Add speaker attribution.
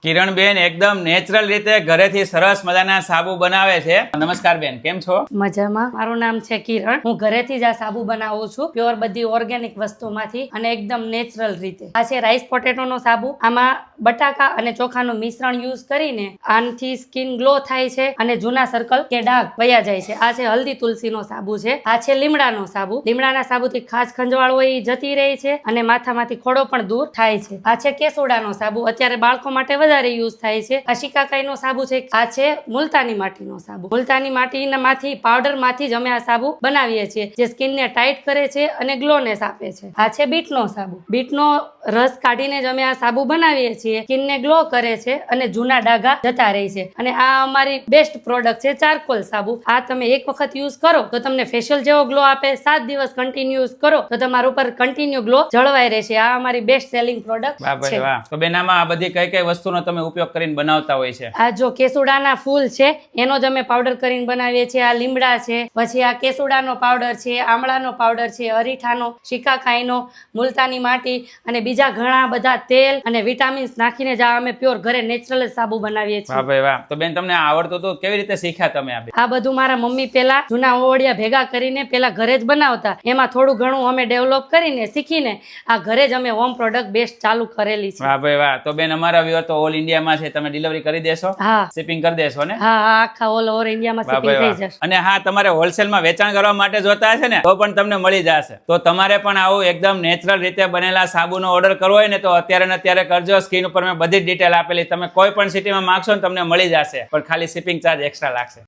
Speaker 1: કિરણ બેન એકદમ નેચરલ રીતે ઘરેથી સરસ મજાના સાબુ બનાવે છે. નમસ્કાર બેન, કેમ છો?
Speaker 2: મજામાં. મારું નામ છે કિરણ. હું ઘરેથી જ આ સાબુ બનાવું છું, પ્યોર બધી ઓર્ગેનિક વસ્તુમાંથી અને એકદમ નેચરલ રીતે. આ છે રાઈસ પોટેટોનો સાબુ. આમાં બટાકા અને ચોખાનું મિશ્રણ યુઝ કરીને આનાથી સ્કિન ગ્લો થાય છે અને જૂના સર્કલ કે ડાઘ વયા જાય છે. આ છે હલ્દી તુલસીનો સાબુ છે. આ છે લીમડાનો સાબુ. લીમડાના સાબુથી ખાસ ખંજવાળ હોય એ જતી રહી છે અને માથામાંથી ખોડો પણ દૂર થાય છે. આ છે કેસુડાનો સાબુ. અત્યારે બાળકો માટે વધારે યુઝ થાય છે. આ શિકાકાઈનો સાબુ છે. આ છે મુલતાની માટીનો સાબુ. મુલતાની માટીના માંથી પાવડર માંથી જ અમે આ સાબુ બનાવીએ છીએ, જે સ્કિનને ટાઈટ કરે છે અને ગ્લોનેસ આપે છે. આ છે બીટનો સાબુ. બીટનો રસ કાઢીને જ અમે આ સાબુ બનાવીએ છીએ. સ્કિનને ગ્લો કરે છે અને જૂના ડાઘા જતા રહે છે. અને આ અમારી બેસ્ટ પ્રોડક્ટ છે ચારકોલ સાબુ. આ તમે એક વખત યુઝ કરો તો તમને ફેશિયલ જેવો ગ્લો આપે. 7 દિવસ કન્ટિન્યુ યુઝ કરો તો તમારા ઉપર કન્ટિન્યુ ગ્લો જળવાઈ રહેશે. આ અમારી બેસ્ટ સેલિંગ પ્રોડક્ટ છે.
Speaker 1: વાહ. તો બેન આમાં આ બધી કઈ કઈ વસ્તુનો તમે ઉપયોગ કરીને બનાવતા હોય છે?
Speaker 2: આ જો કેસુડાના ફૂલ છે એનો જ અમે પાવડર કરીને બનાવીએ છીએ. આ લીમડા છે, પછી આ કેસુડાનો પાવડર છે, આમળાનો પાવડર છે, અરીઠાનો, શિકાકાઈનો, મુલતાની માટી અને બીજા ઘણા બધા તેલ અને વિટામિન્સ નાખીને જ આ અમે પ્યોર ઘરે નેચરલ સાબુ બનાવીએ છીએ.
Speaker 1: વાહ ભાઈ વાહ. તો બેન તમને આવડતું હતું, કેવી રીતે શીખ્યા તમે
Speaker 2: આ બધું મારા મમ્મી પેલા જૂના ઓવડિયા ભેગા કરીને પેલા ઘરે જ બનાવતા. એમાં થોડું ઘણું અમે ડેવલપ કરીને શીખીને આ ઘરે જ અમે હોમ પ્રોડક્ટ બેસ્ટ ચાલુ કરેલી છે.
Speaker 1: વાહ ભાઈ વાહ. તો બેન અમારા વ્યુઅર તો ઓલ ઇન્ડિયામાં છે, તમે ડિલિવરી કરી દેશો?
Speaker 2: હા,
Speaker 1: શિપિંગ કરી દેશો ને?
Speaker 2: હા, આખા ઓલ ઓવર ઇન્ડિયામાં
Speaker 1: વાહ
Speaker 2: શિપિંગ
Speaker 1: ભાઈ
Speaker 2: થઈ
Speaker 1: વાહ.
Speaker 2: જશે.
Speaker 1: અને હા, તમારે હોલસેલમાં વેચાણ કરવા માટે જોતા હશે ને તો પણ તમને મળી જશે. તો તમારે પણ આવું એકદમ નેચરલ રીતે બનેલા સાબુનો ઓર્ડર કરવો હોય ને તો અત્યારે ને અત્યારે કરજો. સ્ક્રીન ઉપર મેં બધી જ ડિટેલ આપેલી. તમે કોઈ પણ સિટીમાં માંગશો ને તમને મળી જશે, પણ ખાલી શિપિંગ ચાર્જ એક્સ્ટ્રા લાગશે.